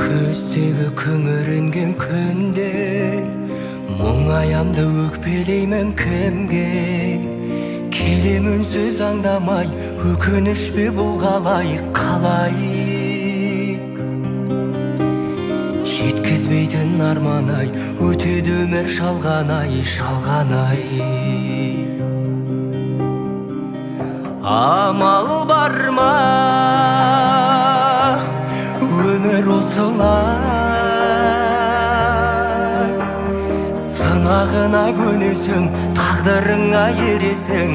Көздегі күңіренген күнде мұңаямды өкпелеймін кімге? Келем үнсіз аңдамай, өкініш пе бұл қалай? Жеткізбейтін арман-ай, өтеді өмір шалғанай. Амал бар ма? Өмір осылай, сынағына көнесің, тағдырыңа ересің.